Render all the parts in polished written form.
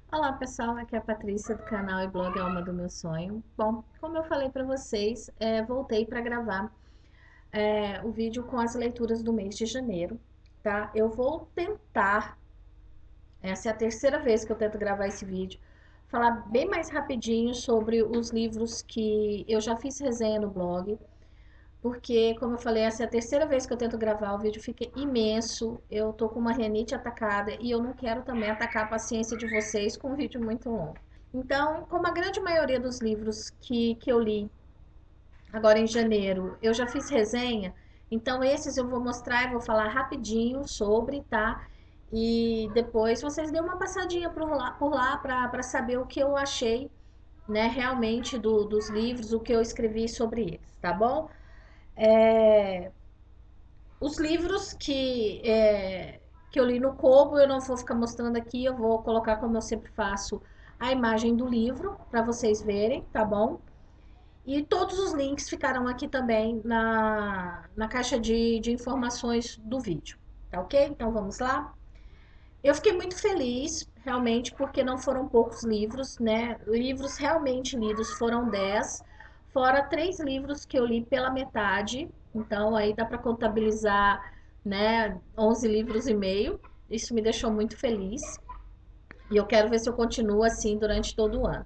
Olá pessoal, aqui é a Patrícia do canal e blog Alma do Meu Sonho. Bom, como eu falei para vocês, voltei para gravar o vídeo com as leituras do mês de janeiro, tá? Eu vou tentar, essa é a terceira vez que eu tento gravar esse vídeo, falar bem mais rapidinho sobre os livros que eu já fiz resenha no blog, porque, como eu falei, essa é a terceira vez que eu tento gravar, o vídeo fica imenso, eu tô com uma rinite atacada e eu não quero também atacar a paciência de vocês com um vídeo muito longo. Então, como a grande maioria dos livros que eu li agora em janeiro, eu já fiz resenha, então esses eu vou mostrar e vou falar rapidinho sobre, tá? E depois vocês dêem uma passadinha por lá para saber o que eu achei, né, realmente dos livros, o que eu escrevi sobre eles, tá bom? Os livros que eu li no Kobo, eu não vou ficar mostrando aqui, eu vou colocar, como eu sempre faço, a imagem do livro para vocês verem, tá bom? E todos os links ficarão aqui também na caixa de informações do vídeo, tá ok? Então vamos lá? Eu fiquei muito feliz, realmente, porque não foram poucos livros, né? Livros realmente lidos foram 10, fora 3 livros que eu li pela metade. Então, aí dá para contabilizar, né? 11 livros e meio. Isso me deixou muito feliz. E eu quero ver se eu continuo assim durante todo o ano.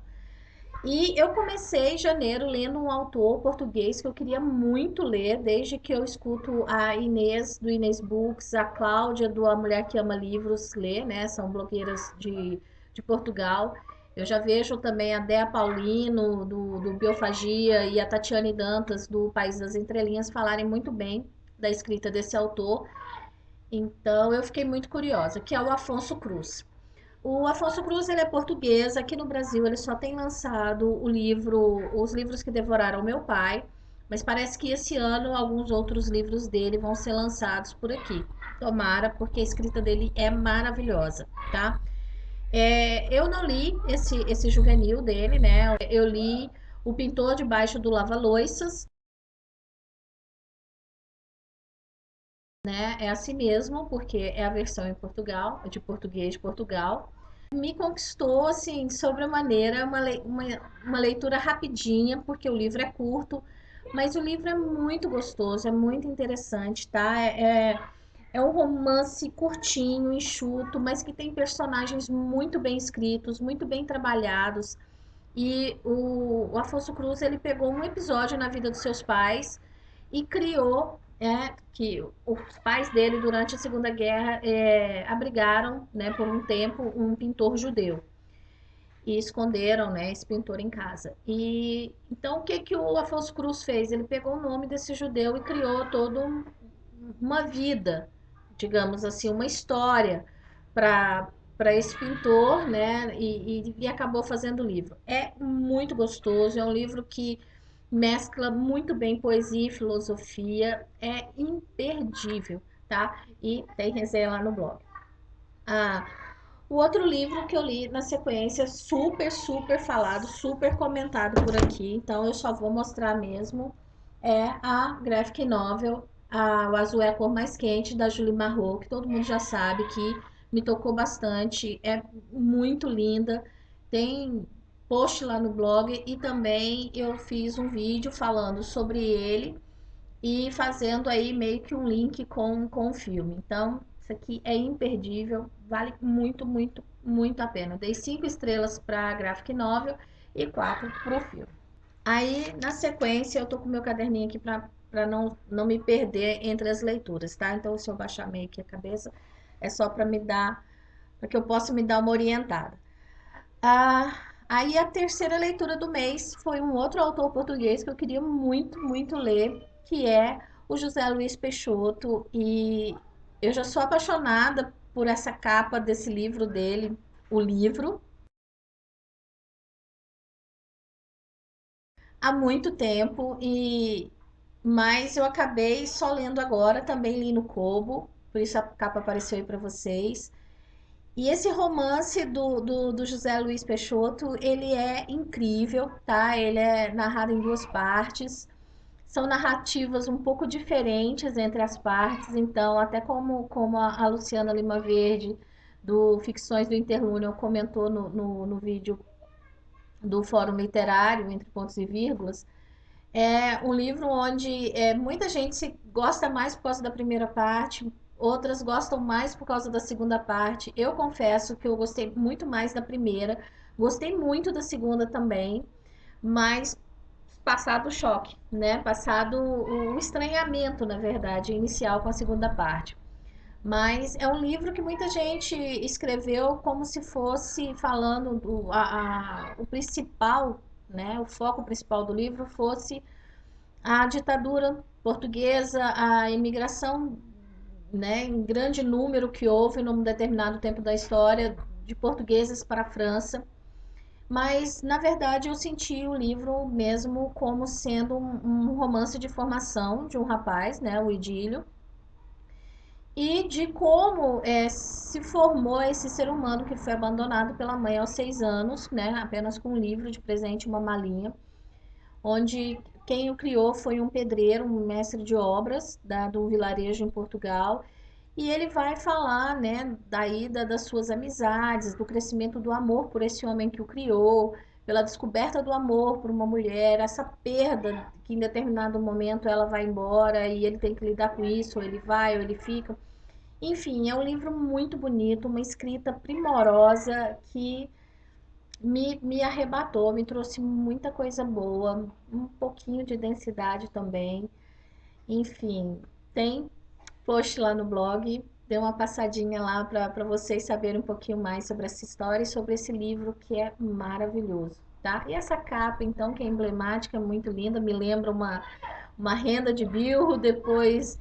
E eu comecei em janeiro lendo um autor português que eu queria muito ler, desde que eu escuto a Inês, do Inês Books, a Cláudia, do A Mulher que Ama Livros, ler, né? São blogueiras de Portugal. Eu já vejo também a Dea Paulino, do Biofagia, e a Tatiane Dantas, do País das Entrelinhas, falarem muito bem da escrita desse autor. Então, eu fiquei muito curiosa, que é o Afonso Cruz. O Afonso Cruz, ele é português. Aqui no Brasil, ele só tem lançado o livro Os Livros que Devoraram Meu Pai, mas parece que esse ano alguns outros livros dele vão ser lançados por aqui. Tomara, porque a escrita dele é maravilhosa, tá? Eu não li esse juvenil dele, né? Eu li O Pintor Debaixo do Lava-Loiças, né? É assim mesmo, porque é a versão em Portugal, de português de Portugal. Me conquistou, assim, sobremaneira, uma leitura rapidinha, porque o livro é curto, mas o livro é muito gostoso, é muito interessante, tá? É um romance curtinho, enxuto, mas que tem personagens muito bem escritos, muito bem trabalhados. E o Afonso Cruz, ele pegou um episódio na vida dos seus pais e criou que os pais dele, durante a Segunda Guerra, abrigaram, né, por um tempo, um pintor judeu e esconderam, né, esse pintor em casa. E então o que que o Afonso Cruz fez? Ele pegou o nome desse judeu e criou toda uma vida, digamos assim, uma história para esse pintor, né? E acabou fazendo o livro. É muito gostoso, é um livro que mescla muito bem poesia e filosofia, é imperdível, tá? E tem resenha lá no blog. Ah, o outro livro que eu li na sequência, super, super falado, super comentado por aqui, então eu só vou mostrar mesmo, é a graphic novel, O Azul é a Cor Mais Quente, da Julie Marrot, que todo mundo já sabe que me tocou bastante, é muito linda, tem post lá no blog e também eu fiz um vídeo falando sobre ele e fazendo aí meio que um link com o filme. Então, isso aqui é imperdível, vale muito, muito, muito a pena. Dei 5 estrelas para a graphic novel e 4 para o filme. Aí, na sequência, eu tô com o meu caderninho aqui para não me perder entre as leituras, tá? Então, se eu baixar meio que a cabeça, é só para que eu possa me dar uma orientada. Aí a terceira leitura do mês foi um outro autor português que eu queria muito, muito ler, que é o José Luiz Peixoto. E eu já sou apaixonada por essa capa desse livro dele, o livro, há muito tempo. Mas eu acabei só lendo agora, também li no Kobo, por isso a capa apareceu aí para vocês. E esse romance do José Luiz Peixoto, ele é incrível, tá? Ele é narrado em 2 partes. São narrativas um pouco diferentes entre as partes, então, até como a Luciana Lima Verde do Ficções do Interlúnio comentou no vídeo do Fórum Literário, Entre Pontos e Vírgulas. É um livro onde muita gente gosta mais por causa da primeira parte, outras gostam mais por causa da segunda parte. Eu confesso que eu gostei muito mais da primeira, gostei muito da segunda também, mas passado o choque, né? Passado o estranhamento, na verdade, inicial com a segunda parte. Mas é um livro que muita gente escreveu como se fosse falando o principal, né? O foco principal do livro fosse a ditadura portuguesa, a imigração, né, em grande número que houve num determinado tempo da história de portugueses para a França. Mas, na verdade, eu senti o livro mesmo como sendo um romance de formação de um rapaz, né, o Idílio, e de como se formou esse ser humano que foi abandonado pela mãe aos 6 anos, né, apenas com um livro de presente, uma malinha, onde quem o criou foi um pedreiro, um mestre de obras do vilarejo em Portugal, e ele vai falar, né, da ida das suas amizades, do crescimento do amor por esse homem que o criou, pela descoberta do amor por uma mulher, essa perda que em determinado momento ela vai embora e ele tem que lidar com isso, ou ele vai, ou ele fica. Enfim, é um livro muito bonito, uma escrita primorosa que me arrebatou, me trouxe muita coisa boa, um pouquinho de densidade também. Enfim, tem post lá no blog, dê uma passadinha lá para vocês saberem um pouquinho mais sobre essa história e sobre esse livro que é maravilhoso, tá? E essa capa, então, que é emblemática, muito linda, me lembra uma renda de bilro, depois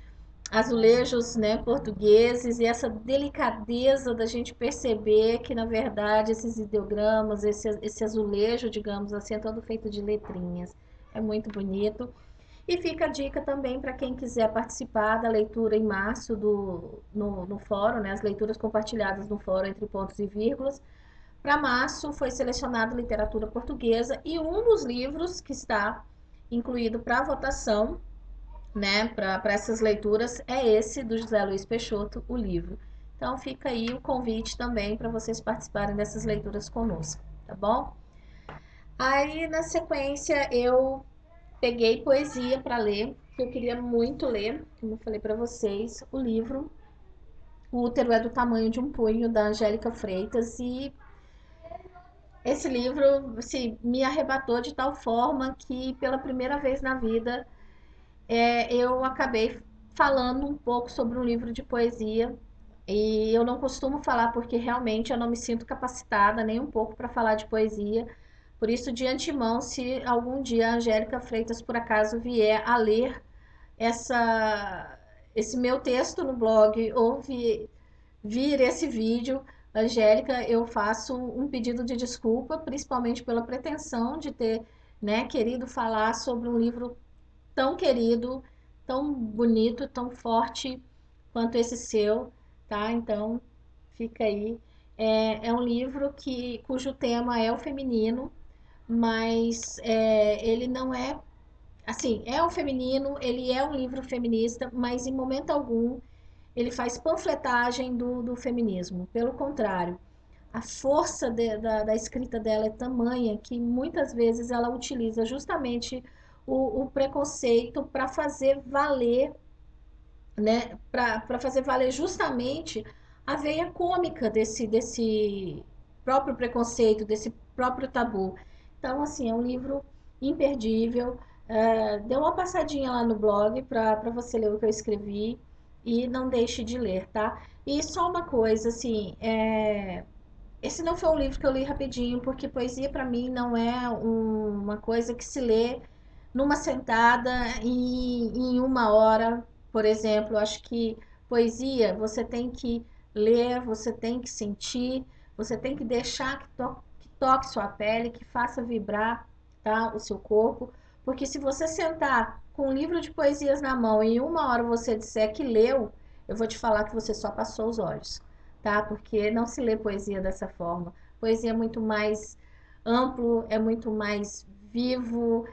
azulejos, né, portugueses, e essa delicadeza da gente perceber que, na verdade, esses ideogramas, esse azulejo, digamos assim, é todo feito de letrinhas. É muito bonito. E fica a dica também para quem quiser participar da leitura em março no fórum, né, as leituras compartilhadas no fórum Entre Pontos e Vírgulas. Para março foi selecionado literatura portuguesa e um dos livros que está incluído para votação, né, para essas leituras é esse do José Luiz Peixoto, o livro. Então fica aí o convite também para vocês participarem dessas leituras conosco, tá bom? Aí na sequência eu peguei poesia para ler, que eu queria muito ler, como eu falei para vocês, o livro O Útero é do Tamanho de um Punho, da Angélica Freitas, e esse livro assim, me arrebatou de tal forma que pela primeira vez na vida eu acabei falando um pouco sobre um livro de poesia. E eu não costumo falar porque realmente eu não me sinto capacitada nem um pouco para falar de poesia. Por isso, de antemão, se algum dia a Angélica Freitas por acaso vier a ler esse meu texto no blog ou vir esse vídeo, Angélica, eu faço um pedido de desculpa, principalmente pela pretensão de ter, né, querido falar sobre um livro tão querido, tão bonito, tão forte quanto esse seu, tá? Então, fica aí. É um livro cujo tema é o feminino, mas ele não é, assim, é o feminino, ele é um livro feminista, mas em momento algum ele faz panfletagem do feminismo. Pelo contrário, a força da escrita dela é tamanha que muitas vezes ela utiliza justamente o preconceito para fazer valer, né, para fazer valer justamente a veia cômica desse próprio preconceito, desse próprio tabu. Então, assim, é um livro imperdível. Dê uma passadinha lá no blog para você ler o que eu escrevi e não deixe de ler, tá? E só uma coisa, assim, esse não foi um livro que eu li rapidinho, porque poesia para mim não é uma coisa que se lê numa sentada em uma hora, por exemplo. Eu acho que poesia você tem que ler, você tem que sentir, você tem que deixar que toque sua pele, que faça vibrar, tá, o seu corpo. Porque se você sentar com um livro de poesias na mão e em uma hora você disser que leu, eu vou te falar que você só passou os olhos, tá? Porque não se lê poesia dessa forma. Poesia é muito mais amplo, é muito mais vivo.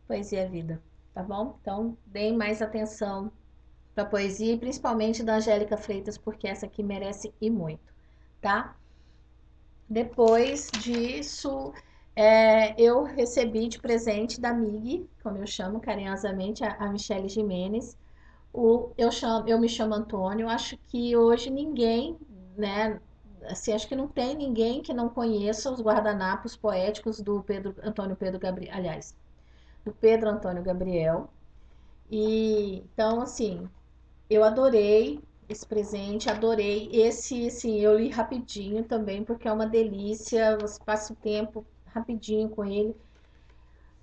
Poesia é vida, tá bom? Então, deem mais atenção para poesia, e principalmente da Angélica Freitas, porque essa aqui merece e muito, tá? Depois disso, eu recebi de presente da MIG, como eu chamo carinhosamente, a Michele Jimenez. Eu me chamo Antônio. Acho que hoje ninguém, né? Assim, acho que não tem ninguém que não conheça os guardanapos poéticos do Pedro Antônio Pedro Gabriel, aliás, do Pedro Antônio Gabriel. E então, assim, eu adorei esse presente, adorei esse, assim, eu li rapidinho também, porque é uma delícia, você passa o tempo rapidinho com ele.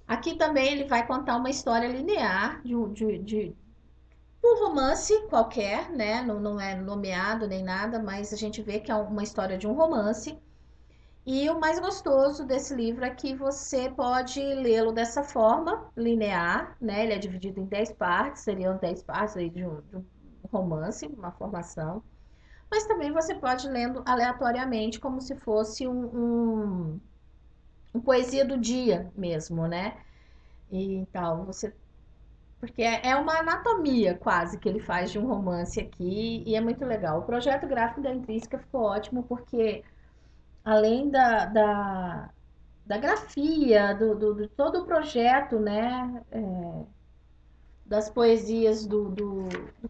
Aqui também ele vai contar uma história linear de um romance qualquer, né? Não, não é nomeado nem nada, mas a gente vê que é uma história de um romance. E o mais gostoso desse livro é que você pode lê-lo dessa forma, linear, né? Ele é dividido em 10 partes, seriam 10 partes aí de um romance, uma formação. Mas também você pode ir lendo aleatoriamente, como se fosse um poesia do dia mesmo, né? E tal, porque é uma anatomia quase que ele faz de um romance aqui e é muito legal. O projeto gráfico da Intrínseca ficou ótimo porque além da grafia, do todo o projeto, né, das poesias do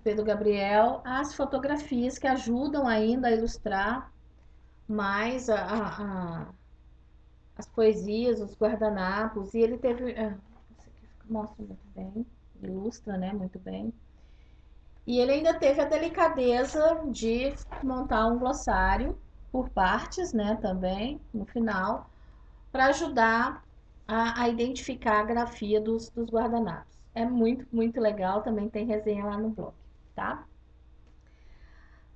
Pedro Gabriel, as fotografias que ajudam ainda a ilustrar mais as poesias, os guardanapos, e ele teve, isso aqui mostra muito bem, ilustra, né, muito bem. E ele ainda teve a delicadeza de montar um glossário por partes, né, também, no final, para ajudar a identificar a grafia dos guardanapos. É muito, muito legal, também tem resenha lá no blog, tá?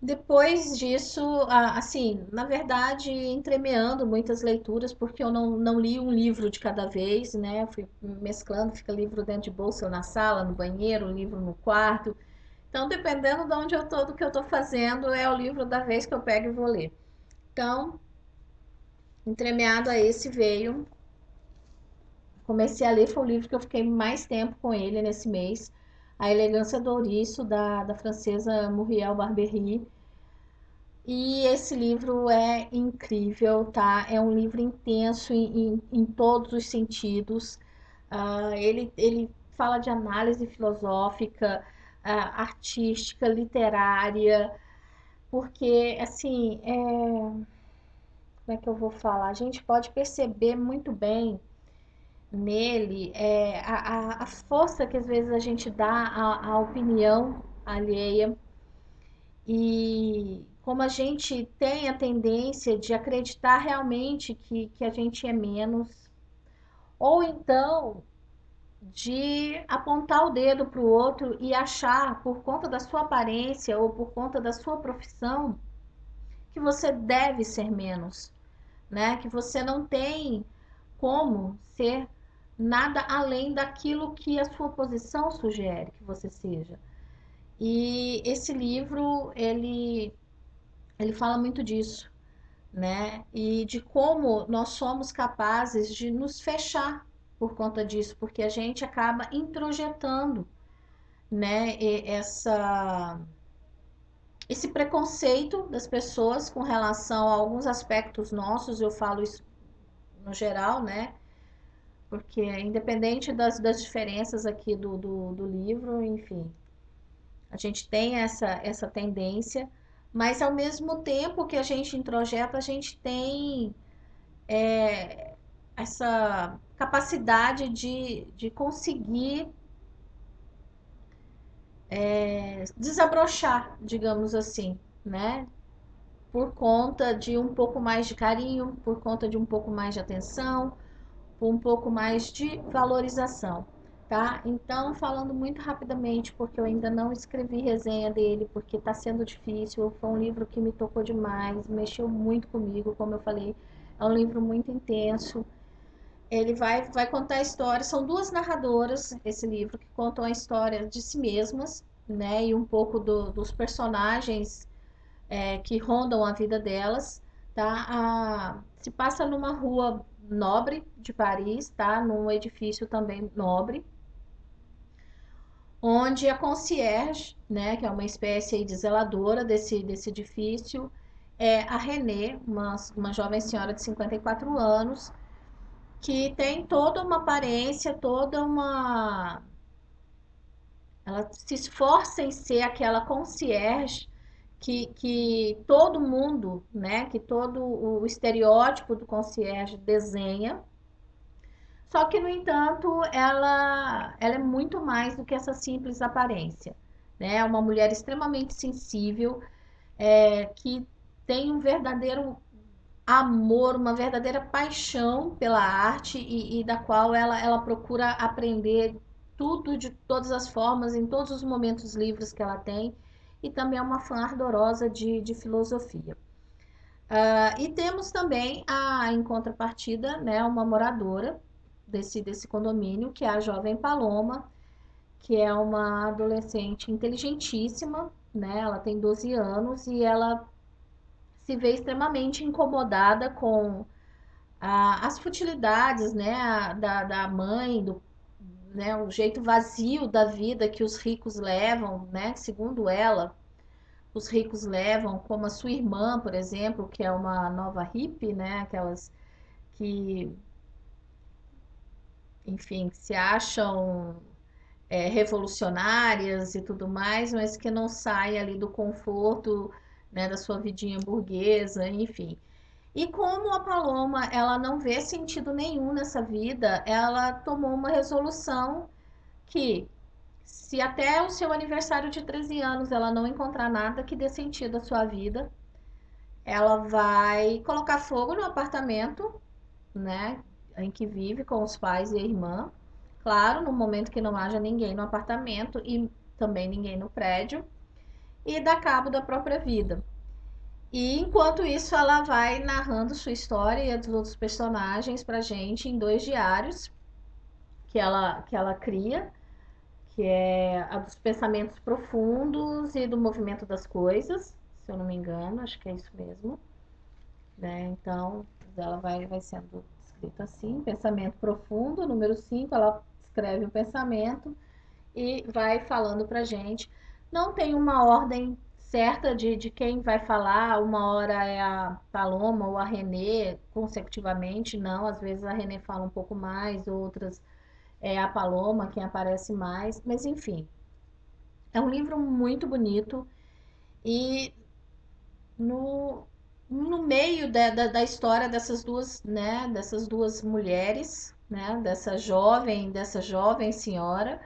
Depois disso, assim, na verdade, entremeando muitas leituras, porque eu não li um livro de cada vez, né? Fui mesclando, fica livro dentro de bolsa na sala, no banheiro, livro no quarto. Então, dependendo de onde eu tô, do que eu tô fazendo, é o livro da vez que eu pego e vou ler. Então, entremeado a esse veio. Comecei a ler, foi o livro que eu fiquei mais tempo com ele nesse mês. A Elegância do Ouriço, da francesa Muriel Barbery. E esse livro é incrível, tá? É um livro intenso em todos os sentidos. Ele fala de análise filosófica, artística, literária, porque, assim, como é que eu vou falar? A gente pode perceber muito bem nele a força que às vezes a gente dá à opinião alheia e como a gente tem a tendência de acreditar realmente que a gente é menos, ou então de apontar o dedo para o outro e achar, por conta da sua aparência ou por conta da sua profissão, que você deve ser menos, né? Que você não tem como ser nada além daquilo que a sua posição sugere que você seja. E esse livro, ele fala muito disso, né? E de como nós somos capazes de nos fechar por conta disso, porque a gente acaba introjetando, né, esse preconceito das pessoas com relação a alguns aspectos nossos, eu falo isso no geral, né? Porque independente das diferenças aqui do livro, enfim, a gente tem essa tendência, mas ao mesmo tempo que a gente introjeta, a gente tem essa capacidade de conseguir desabrochar, digamos assim, né? Por conta de um pouco mais de carinho, por conta de um pouco mais de atenção, por um pouco mais de valorização, tá? Então, falando muito rapidamente, porque eu ainda não escrevi resenha dele, porque está sendo difícil, foi um livro que me tocou demais, mexeu muito comigo, como eu falei, é um livro muito intenso. Ele vai contar a história, são duas narradoras, esse livro, que contam a história de si mesmas, né? E um pouco dos personagens que rondam a vida delas, tá? Se passa numa rua nobre de Paris, tá? Num edifício também nobre, onde a concierge, né, que é uma espécie aí de zeladora desse edifício, é a Renée, uma jovem senhora de 54 anos, que tem toda uma aparência, toda uma. Ela se esforça em ser aquela concierge que todo mundo, né, que todo o estereótipo do concierge desenha. Só que, no entanto, ela é muito mais do que essa simples aparência, né? É uma mulher extremamente sensível, que tem um verdadeiro amor, uma verdadeira paixão pela arte e da qual ela procura aprender tudo de todas as formas, em todos os momentos livres que ela tem, e também é uma fã ardorosa de filosofia. E temos também, em contrapartida, né, uma moradora desse condomínio, que é a jovem Paloma, que é uma adolescente inteligentíssima, né? Ela tem 12 anos e ela se vê extremamente incomodada com as futilidades, né, da mãe, né, o jeito vazio da vida que os ricos levam, né, segundo ela, os ricos levam, como a sua irmã, por exemplo, que é uma nova hippie, né, aquelas que, enfim, se acham revolucionárias e tudo mais, mas que não saem ali do conforto, né, da sua vidinha burguesa, enfim. E como a Paloma, ela não vê sentido nenhum nessa vida, ela tomou uma resolução que, se até o seu aniversário de 13 anos ela não encontrar nada que dê sentido à sua vida, ela vai colocar fogo no apartamento, né, em que vive com os pais e a irmã. Claro, no momento que não haja ninguém no apartamento e também ninguém no prédio, e dar cabo da própria vida. E enquanto isso, ela vai narrando sua história e a dos outros personagens pra gente em 2 diários que ela cria, que é a dos pensamentos profundos e do movimento das coisas, se eu não me engano, acho que é isso mesmo, né? Então, ela vai sendo escrita assim, pensamento profundo, número 5, ela escreve o pensamento e vai falando pra gente. Não tem uma ordem certa de quem vai falar, uma hora é a Paloma ou a Renê consecutivamente, não, às vezes a Renê fala um pouco mais, outras é a Paloma quem aparece mais, mas enfim, é um livro muito bonito e no, no meio da história dessas duas, né, dessas duas mulheres, né, dessa jovem senhora,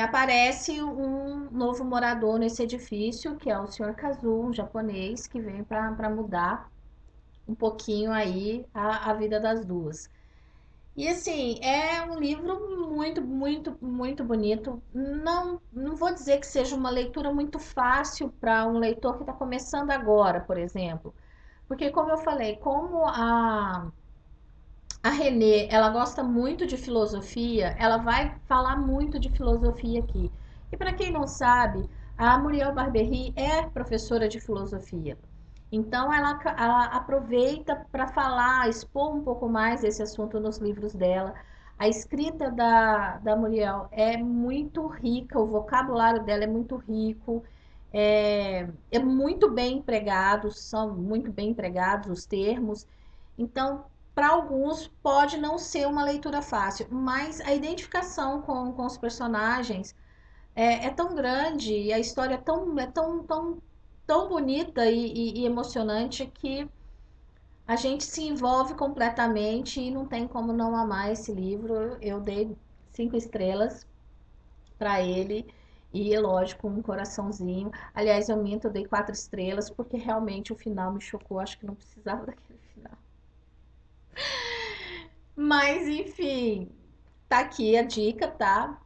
aparece um novo morador nesse edifício, que é o Senhor Kazu, um japonês, que vem para mudar um pouquinho aí a vida das duas. E assim, é um livro muito, muito, muito bonito. Não vou dizer que seja uma leitura muito fácil para um leitor que está começando agora, por exemplo. Porque, como eu falei, como a Renê, ela gosta muito de filosofia, ela vai falar muito de filosofia aqui. E para quem não sabe, a Muriel Barbery é professora de filosofia. Então ela aproveita para falar, expor um pouco mais esse assunto nos livros dela. A escrita da Muriel é muito rica, o vocabulário dela é muito rico, é muito bem empregado, são muito bem empregados os termos. Então, para alguns pode não ser uma leitura fácil, mas a identificação com os personagens é tão grande e a história é tão bonita e emocionante que a gente se envolve completamente e não tem como não amar esse livro. Eu dei 5 estrelas para ele e, lógico, um coraçãozinho. Aliás, eu minto, eu dei 4 estrelas porque realmente o final me chocou. Acho que não precisava daquele final. Mas, enfim, tá aqui a dica, tá?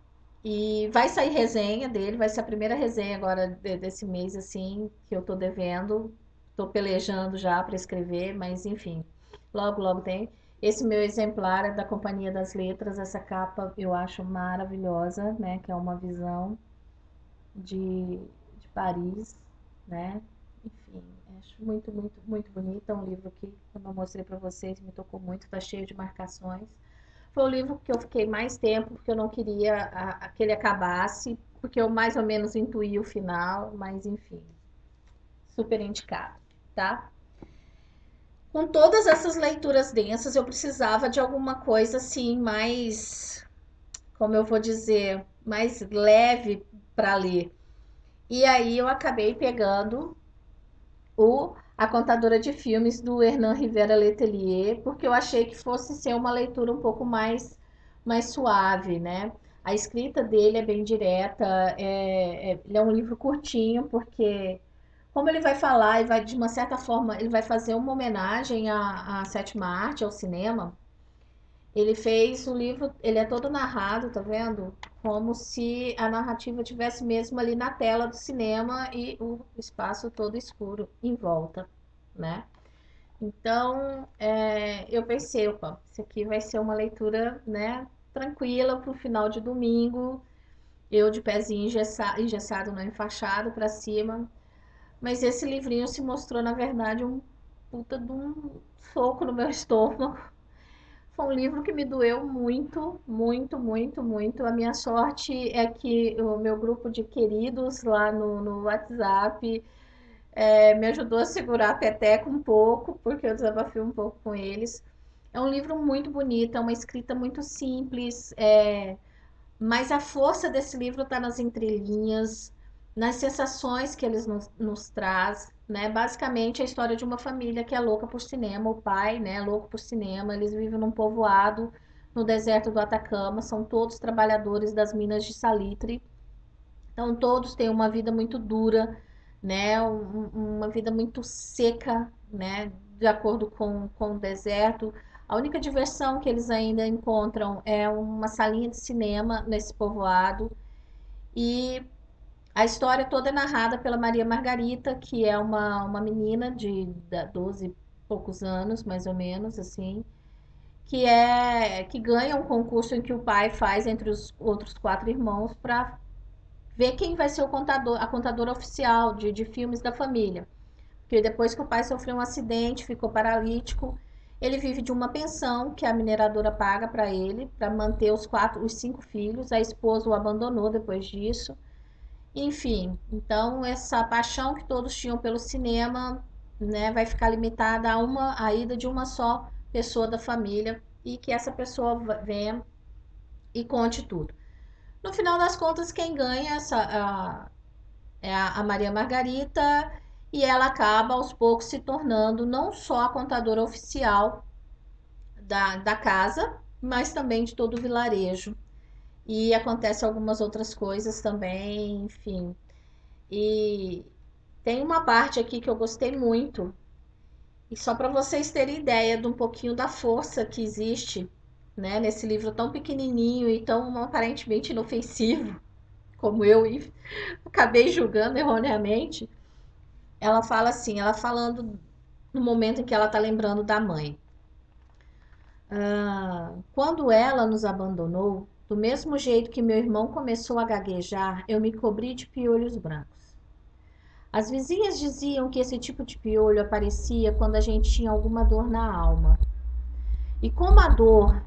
E vai sair resenha dele, vai ser a primeira resenha agora desse mês, assim, que eu tô devendo. Tô pelejando já para escrever, mas enfim, logo, logo tem. Esse meu exemplar é da Companhia das Letras, essa capa eu acho maravilhosa, né? Que é uma visão de, de Paris, né? Enfim, acho muito, muito, muito bonita. É um livro que, como eu mostrei para vocês, me tocou muito, tá cheio de marcações. foi o livro que eu fiquei mais tempo, porque eu não queria que ele acabasse, porque eu mais ou menos intuí o final, mas enfim, super indicado, tá? Com todas essas leituras densas, eu precisava de alguma coisa assim, mais, como eu vou dizer, mais leve para ler. E aí eu acabei pegando A Contadora de Filmes, do Hernan Rivera Letelier, porque eu achei que fosse ser uma leitura um pouco mais suave, né? A escrita dele é bem direta, ele é um livro curtinho, porque como ele vai falar, ele vai, de uma certa forma, ele vai fazer uma homenagem à sétima arte, ao cinema. Ele fez o livro, ele é todo narrado, tá vendo? Como se a narrativa tivesse mesmo ali na tela do cinema e o espaço todo escuro em volta, né? Então, eu pensei, opa, isso aqui vai ser uma leitura, né, tranquila para o final de domingo, eu de pezinho engessado, não enfaixado para cima. Mas esse livrinho se mostrou, na verdade, um puta de um soco no meu estômago. Foi um livro que me doeu muito, muito, muito, muito. A minha sorte é que o meu grupo de queridos lá no WhatsApp me ajudou a segurar a peteca um pouco, porque eu desabafei um pouco com eles. É um livro muito bonito, é uma escrita muito simples, mas a força desse livro está nas entrelinhas, nas sensações que eles nos traz, né? Basicamente, é a história de uma família que é louca por cinema, o pai, né, é louco por cinema, eles vivem num povoado no deserto do Atacama, são todos trabalhadores das minas de salitre, então todos têm uma vida muito dura, né, uma vida muito seca, né, de acordo com o deserto. A única diversão que eles ainda encontram é uma salinha de cinema nesse povoado. E a história toda é narrada pela Maria Margarita, que é uma menina de 12 e poucos anos, mais ou menos, assim, que ganha um concurso em que o pai faz entre os outros quatro irmãos para ver quem vai ser a contadora oficial de filmes da família. Porque depois que o pai sofreu um acidente, ficou paralítico, ele vive de uma pensão que a mineradora paga para ele, para manter os cinco filhos. A esposa o abandonou depois disso. Enfim, então essa paixão que todos tinham pelo cinema, né, vai ficar limitada a ida de uma só pessoa da família e que essa pessoa venha e conte tudo. No final das contas, quem ganha é a Maria Margarita, e ela acaba aos poucos se tornando não só a contadora oficial da casa, mas também de todo o vilarejo. E acontece algumas outras coisas também, enfim. E tem uma parte aqui que eu gostei muito, e só para vocês terem ideia de um pouquinho da força que existe, né, nesse livro tão pequenininho e tão aparentemente inofensivo, como eu acabei julgando erroneamente. Ela fala assim, ela falando no momento em que ela está lembrando da mãe. Quando ela nos abandonou, do mesmo jeito que meu irmão começou a gaguejar, eu me cobri de piolhos brancos. As vizinhas diziam que esse tipo de piolho aparecia quando a gente tinha alguma dor na alma. E como a dor,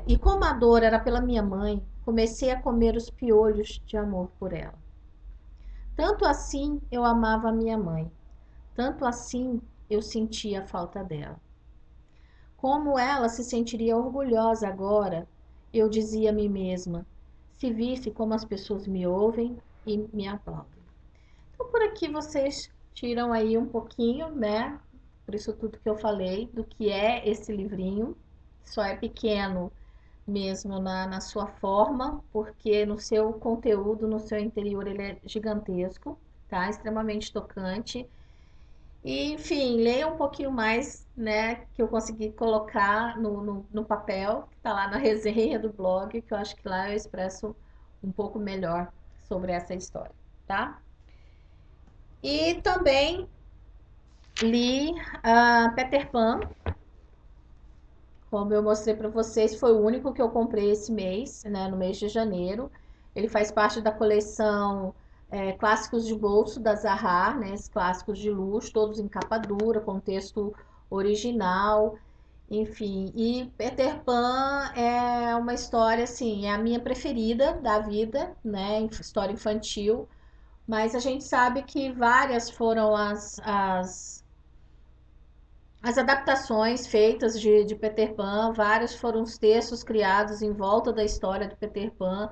e como a dor era pela minha mãe, comecei a comer os piolhos de amor por ela. Tanto assim eu amava a minha mãe, tanto assim eu sentia a falta dela. Como ela se sentiria orgulhosa agora, eu dizia a mim mesma, se visse como as pessoas me ouvem e me aplaudem. Então, por aqui vocês tiram aí um pouquinho, né? Por isso tudo que eu falei, do que é esse livrinho. Só é pequeno mesmo na sua forma, porque no seu conteúdo, no seu interior, ele é gigantesco, tá? Extremamente tocante. E, enfim, leia um pouquinho mais, né? Que eu consegui colocar no papel, que tá lá na resenha do blog, que eu acho que lá eu expresso um pouco melhor sobre essa história, tá? E também li Peter Pan, como eu mostrei para vocês, foi o único que eu comprei esse mês, né, no mês de janeiro. Ele faz parte da coleção Clássicos de Bolso da Zahar, né, esses clássicos de luxo, todos em capa dura, com texto original. Enfim, e Peter Pan é uma história assim, é a minha preferida da vida, né? História infantil, mas a gente sabe que várias foram as adaptações feitas de Peter Pan, vários foram os textos criados em volta da história de Peter Pan,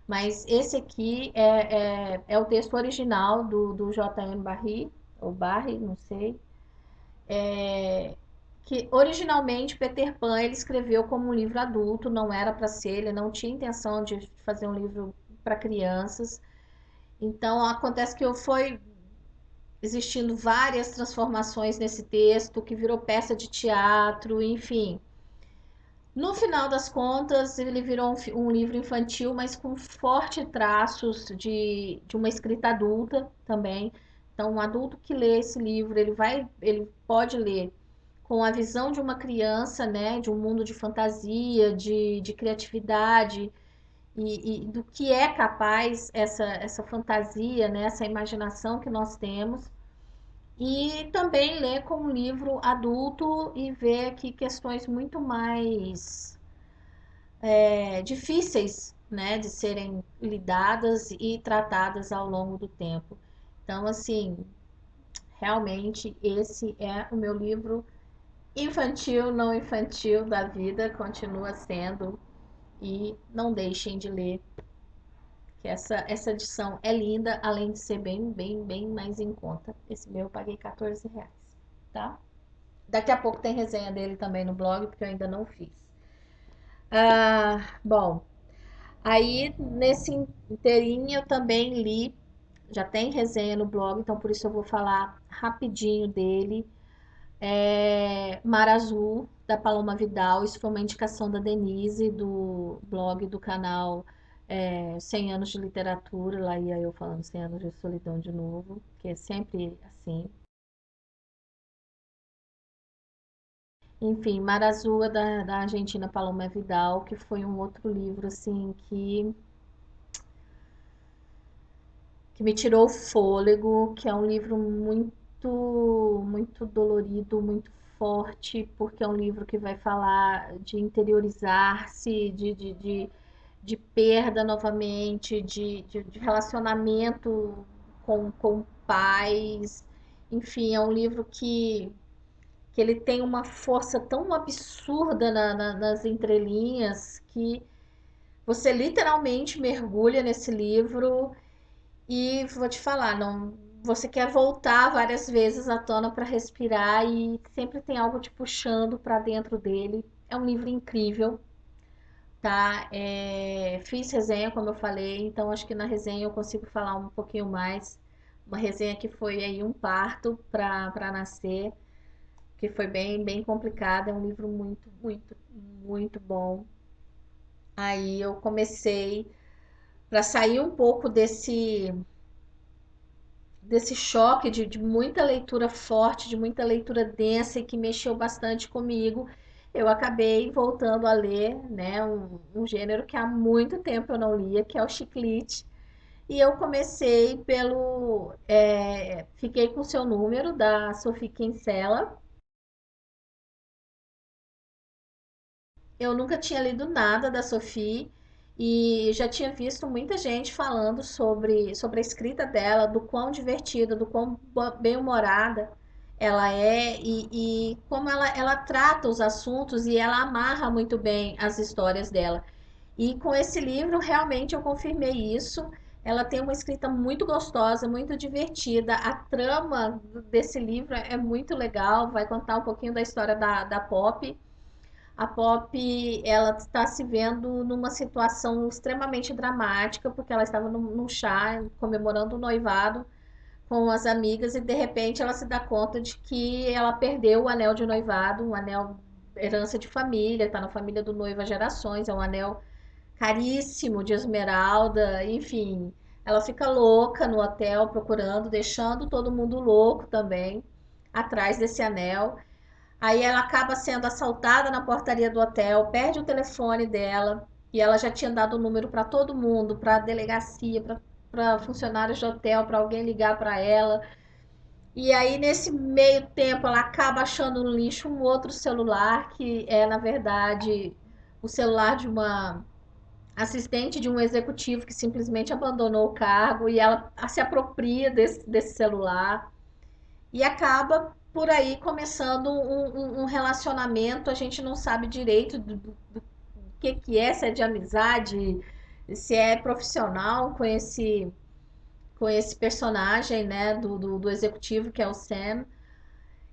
mas esse aqui é o texto original do J.M. Barrie, ou Barrie, não sei, que originalmente Peter Pan ele escreveu como um livro adulto, não era para ser, ele não tinha intenção de fazer um livro para crianças. Então acontece que foi existindo várias transformações nesse texto, que virou peça de teatro, enfim. No final das contas, ele virou um livro infantil, mas com fortes traços de uma escrita adulta também. Então, um adulto que lê esse livro, ele pode ler com a visão de uma criança, né, de um mundo de fantasia, de criatividade e do que é capaz essa fantasia, né, essa imaginação que nós temos. E também ler como um livro adulto e ver aqui questões muito mais difíceis, né, de serem lidadas e tratadas ao longo do tempo. Então, assim, realmente esse é o meu livro infantil, não infantil da vida, continua sendo. E não deixem de ler, que essa edição é linda, além de ser bem mais em conta. Esse meu eu paguei R$ 14, tá? Daqui a pouco tem resenha dele também no blog, porque eu ainda não fiz. Bom, aí nesse inteirinho eu também li, já tem resenha no blog, então por isso eu vou falar rapidinho dele. Mar Azul, da Paloma Vidal, isso foi uma indicação da Denise, do blog do canal 100 anos de literatura, lá ia eu falando 100 anos de solidão de novo, que é sempre assim. Enfim, Mar Azul é da Argentina Paloma Vidal, que foi um outro livro assim que me tirou o fôlego, que é um livro muito dolorido, muito forte, porque é um livro que vai falar de interiorizar-se, de perda novamente, de relacionamento com pais. Enfim, é um livro que ele tem uma força tão absurda nas entrelinhas que você literalmente mergulha nesse livro e vou te falar, não, você quer voltar várias vezes à tona para respirar e sempre tem algo te puxando para dentro dele. É um livro incrível, tá? Fiz resenha, como eu falei, então acho que na resenha eu consigo falar um pouquinho mais. Uma resenha que foi aí um parto para nascer, que foi bem complicado. É um livro muito bom. Aí eu comecei para sair um pouco desse choque de muita leitura forte, de muita leitura densa e que mexeu bastante comigo, eu acabei voltando a ler, né, um gênero que há muito tempo eu não lia, que é o chiclete. E eu comecei fiquei com o seu número, da Sophie Kinsella. Eu nunca tinha lido nada da Sophie e já tinha visto muita gente falando sobre a escrita dela, do quão divertida, do quão bem-humorada ela é e como ela trata os assuntos e ela amarra muito bem as histórias dela. E com esse livro, realmente eu confirmei isso. Ela tem uma escrita muito gostosa, muito divertida. A trama desse livro é muito legal, vai contar um pouquinho da história da Pop. A Pop, ela está se vendo numa situação extremamente dramática, porque ela estava num chá comemorando o noivado com as amigas e de repente ela se dá conta de que ela perdeu o anel de noivado, um anel herança de família, está na família do noivo há gerações, é um anel caríssimo de esmeralda, enfim. Ela fica louca no hotel procurando, deixando todo mundo louco também atrás desse anel. Aí ela acaba sendo assaltada na portaria do hotel, perde o telefone dela e ela já tinha dado o número para todo mundo, para a delegacia, para funcionários de hotel, para alguém ligar para ela. E aí, nesse meio tempo, ela acaba achando no lixo um outro celular, que é, na verdade, o celular de uma assistente de um executivo que simplesmente abandonou o cargo e ela se apropria desse celular e acaba por aí começando um relacionamento. A gente não sabe direito do que é, se é de amizade, se é profissional com esse personagem, né, do executivo que é o Sam.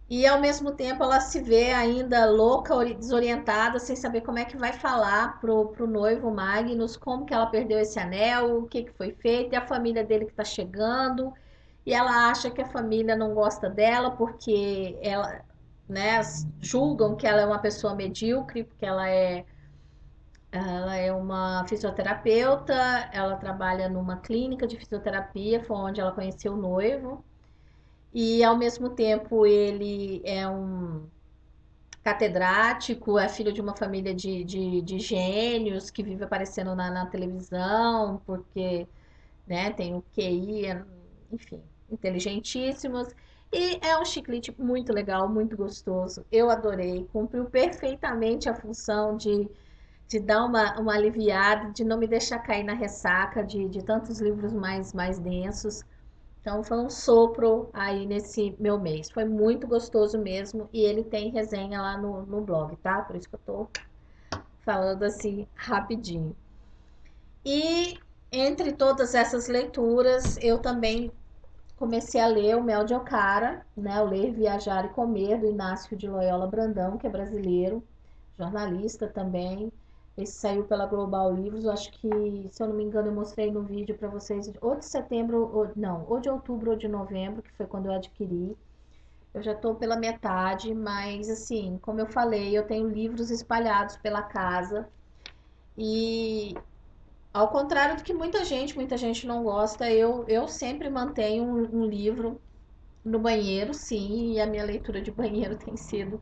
E ao mesmo tempo ela se vê ainda louca, desorientada, sem saber como é que vai falar pro noivo Magnus, como que ela perdeu esse anel, o que que foi feito, e a família dele que tá chegando. E ela acha que a família não gosta dela porque ela, né, julgam que ela é uma pessoa medíocre, porque ela é uma fisioterapeuta, ela trabalha numa clínica de fisioterapia, foi onde ela conheceu o noivo. E ao mesmo tempo ele é um catedrático, é filho de uma família de gênios que vive aparecendo na televisão, porque, né, tem o QI, enfim, inteligentíssimos. E é um chiclete muito legal, muito gostoso. Eu adorei, cumpriu perfeitamente a função de dar uma aliviada, de não me deixar cair na ressaca de tantos livros mais densos. Então foi um sopro aí nesse meu mês. Foi muito gostoso mesmo. E ele tem resenha lá no blog, tá? Por isso que eu tô falando assim rapidinho. E entre todas essas leituras, eu também comecei a ler o Mel de Ocara, né? O Ler, Viajar e Comer, do Inácio de Loyola Brandão, que é brasileiro, jornalista também. Esse saiu pela Global Livros, eu acho que, se eu não me engano, eu mostrei no vídeo para vocês, ou de setembro, ou, não, ou de outubro ou de novembro, que foi quando eu adquiri. Eu já estou pela metade, mas assim, como eu falei, eu tenho livros espalhados pela casa e, ao contrário do que muita gente não gosta, eu sempre mantenho um livro no banheiro, sim, e a minha leitura de banheiro tem sido,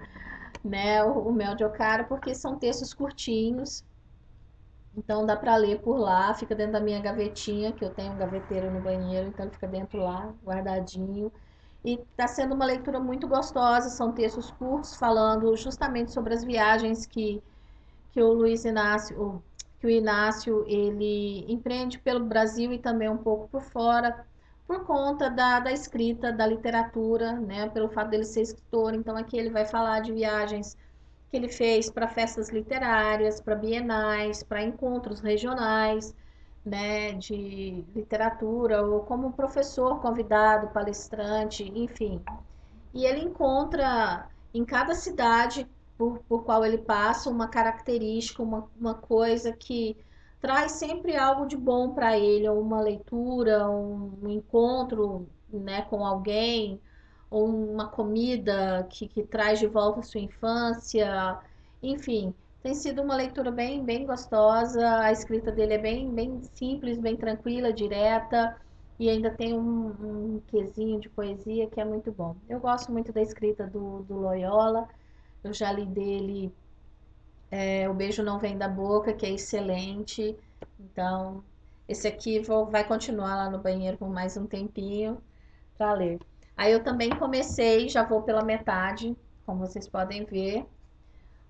né, o Mel de Ocara, porque são textos curtinhos, então dá para ler por lá, fica dentro da minha gavetinha, que eu tenho um gaveteiro no banheiro, então ele fica dentro lá, guardadinho. E está sendo uma leitura muito gostosa, são textos curtos falando justamente sobre as viagens que o Luiz Inácio, que o Inácio ele empreende pelo Brasil e também um pouco por fora, por conta da escrita, da literatura, né? Pelo fato dele ser escritor. Então aqui ele vai falar de viagens que ele fez para festas literárias, para bienais, para encontros regionais, né, de literatura, ou como professor convidado, palestrante, enfim. E ele encontra em cada cidade por qual ele passa uma característica, uma coisa que traz sempre algo de bom para ele, ou uma leitura, um encontro, né, com alguém, ou uma comida que traz de volta a sua infância, enfim. Tem sido uma leitura bem gostosa, a escrita dele é bem simples, bem tranquila, direta, e ainda tem um quesinho de poesia que é muito bom. Eu gosto muito da escrita do Loyola. Eu já li dele O Beijo Não Vem da Boca, que é excelente. Então, esse aqui vai continuar lá no banheiro por mais um tempinho para ler. Aí eu também comecei, já vou pela metade, como vocês podem ver,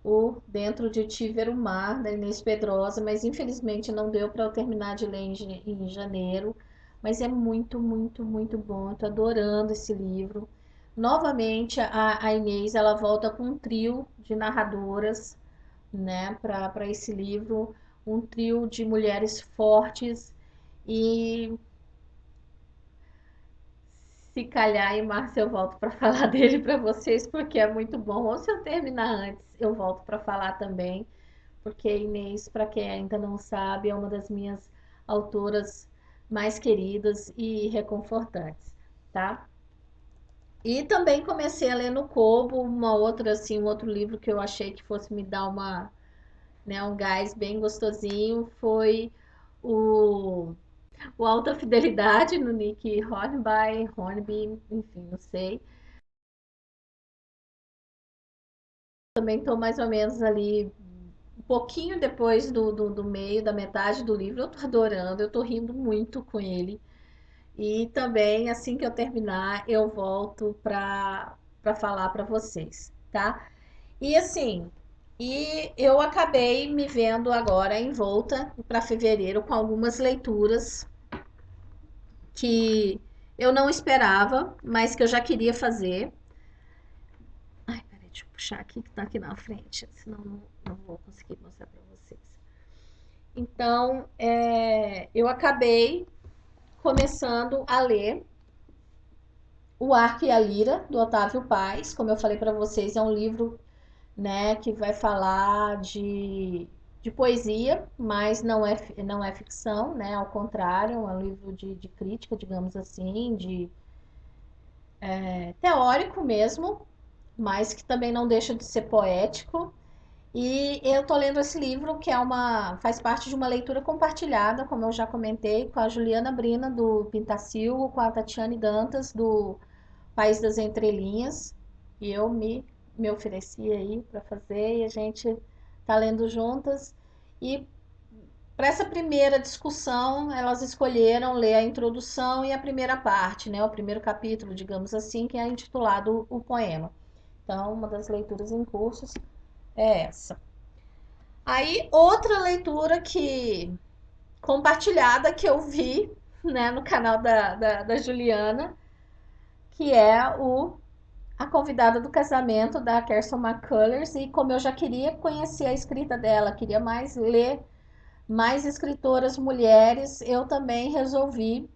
o Dentro de Ti Ver o Mar, da Inês Pedrosa, mas infelizmente não deu para eu terminar de ler em janeiro. Mas é muito bom. Eu tô adorando esse livro. Novamente, a Inês ela volta com um trio de narradoras, né, para esse livro, um trio de mulheres fortes e, se calhar em março eu volto para falar dele para vocês porque é muito bom. Ou se eu terminar antes, eu volto para falar também, porque Inês, para quem ainda não sabe, é uma das minhas autoras mais queridas e reconfortantes, tá? E também comecei a ler no Kobo uma outra assim, um outro livro que eu achei que fosse me dar uma, né, um gás bem gostosinho, foi o, o Alta Fidelidade no Nick Hornby, enfim, não sei. Também estou mais ou menos ali um pouquinho depois do meio, da metade do livro. Eu tô adorando, eu tô rindo muito com ele. E também, assim que eu terminar, eu volto para falar para vocês, tá? E assim, eu acabei me vendo agora envolta para fevereiro com algumas leituras que eu não esperava, mas que eu já queria fazer. Ai, peraí, deixa eu puxar aqui que tá aqui na frente, senão não vou conseguir mostrar para vocês. Então, eu acabei começando a ler O Arco e a Lira, do Otávio Paz. Como eu falei para vocês, é um livro, né, que vai falar de poesia, mas não é ficção, né? Ao contrário, é um livro de crítica, digamos assim, de teórico mesmo, mas que também não deixa de ser poético. E eu tô lendo esse livro que faz parte de uma leitura compartilhada, como eu já comentei, com a Juliana Brina do Pintacil, com a Tatiane Dantas do País das Entrelinhas. E eu me ofereci aí para fazer e a gente tá lendo juntas. E para essa primeira discussão, elas escolheram ler a introdução e a primeira parte, né, o primeiro capítulo, digamos assim, que é intitulado O Poema. Então, uma das leituras em cursos é essa. Aí, outra leitura que compartilhada que eu vi, né, no canal da Juliana, que é A Convidada do Casamento, da Kerson McCullers, e como eu já queria conhecer a escrita dela, queria mais ler mais escritoras mulheres, eu também resolvi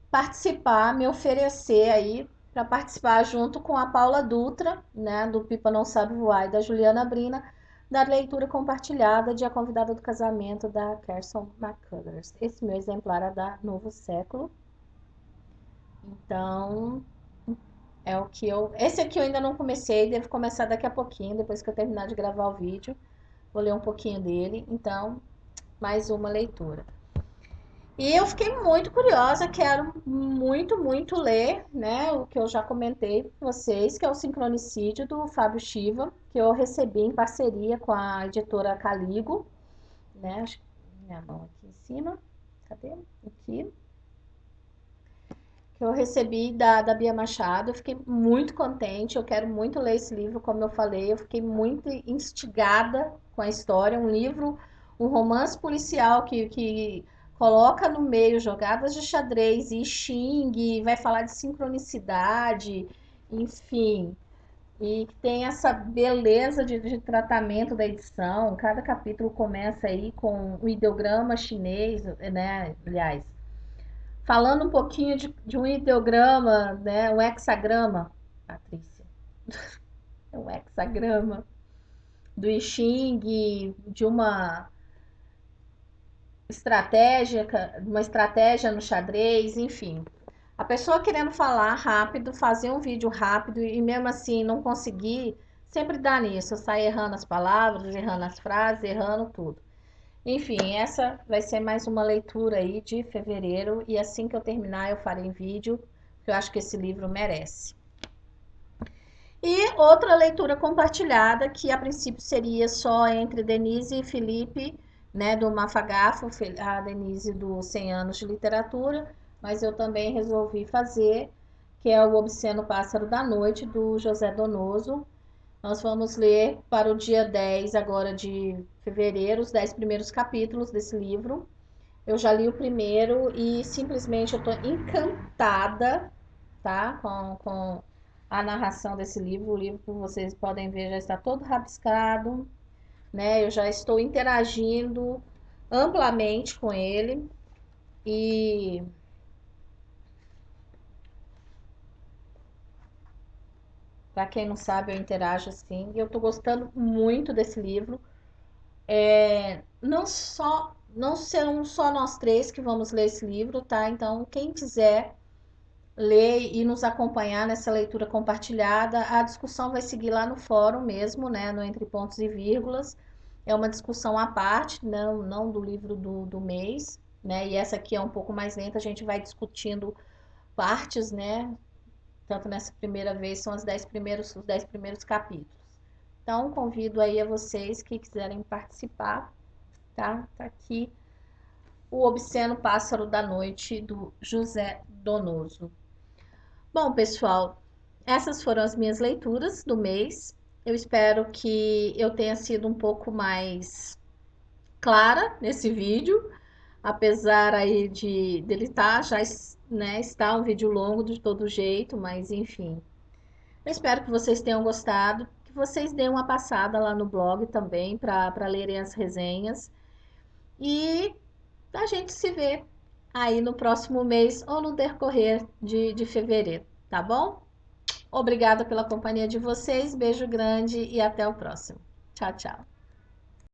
participar, me oferecer aí para participar junto com a Paula Dutra, né, do Pipa Não Sabe Voar, e da Juliana Brina, da leitura compartilhada de A Convidada do Casamento, da Kerson McCullers. Esse meu exemplar é da Novo Século. Então, é o que eu... Esse aqui eu ainda não comecei, devo começar daqui a pouquinho, depois que eu terminar de gravar o vídeo. Vou ler um pouquinho dele, então, mais uma leitura. E eu fiquei muito curiosa, quero muito ler, né, o que eu já comentei com vocês, que é o Sincronicídio do Fábio Shiva, que eu recebi em parceria com a editora Caligo, né, acho que minha mão aqui em cima, cadê? Aqui. Que eu recebi da Bia Machado, eu fiquei muito contente, eu quero muito ler esse livro, como eu falei, eu fiquei muito instigada com a história, um livro, um romance policial que coloca no meio jogadas de xadrez e xing, vai falar de sincronicidade, enfim, e tem essa beleza de tratamento da edição, cada capítulo começa aí com o ideograma chinês, né, aliás, falando um pouquinho de um ideograma, né, um hexagrama, Patrícia, é um hexagrama do I Ching, de uma estratégia no xadrez, enfim. A pessoa querendo falar rápido, fazer um vídeo rápido e mesmo assim não conseguir, sempre dá nisso, sai errando as palavras, errando as frases, errando tudo. Enfim, essa vai ser mais uma leitura aí de fevereiro e assim que eu terminar eu farei em vídeo, porque eu acho que esse livro merece. E outra leitura compartilhada, que a princípio seria só entre Denise e Felipe, né, do Mafagafo, a Denise do 100 anos de literatura, mas eu também resolvi fazer, que é o Obsceno Pássaro da Noite, do José Donoso. Nós vamos ler para o dia 10 agora de fevereiro, os 10 primeiros capítulos desse livro. Eu já li o primeiro e simplesmente eu estou encantada, tá? Com a narração desse livro. O livro, como vocês podem ver, já está todo rabiscado, né? Eu já estou interagindo amplamente com ele e para quem não sabe, eu interajo assim. E eu estou gostando muito desse livro. Não serão só nós três que vamos ler esse livro, tá? Então, quem quiser ler e nos acompanhar nessa leitura compartilhada, a discussão vai seguir lá no fórum mesmo, né? No Entre Pontos e Vírgulas. É uma discussão à parte, não do livro do mês, né? E essa aqui é um pouco mais lenta, a gente vai discutindo partes, né? Tanto nessa primeira vez são os 10 primeiros capítulos. Então, convido aí a vocês que quiserem participar, tá? Tá aqui O Obsceno Pássaro da Noite, do José Donoso. Bom, pessoal, essas foram as minhas leituras do mês. Eu espero que eu tenha sido um pouco mais clara nesse vídeo, apesar aí de dele estar já, né, está um vídeo longo de todo jeito, mas enfim. Eu espero que vocês tenham gostado, que vocês deem uma passada lá no blog também para lerem as resenhas. E a gente se vê aí no próximo mês ou no decorrer de fevereiro, tá bom? Obrigada pela companhia de vocês, beijo grande e até o próximo. Tchau, tchau.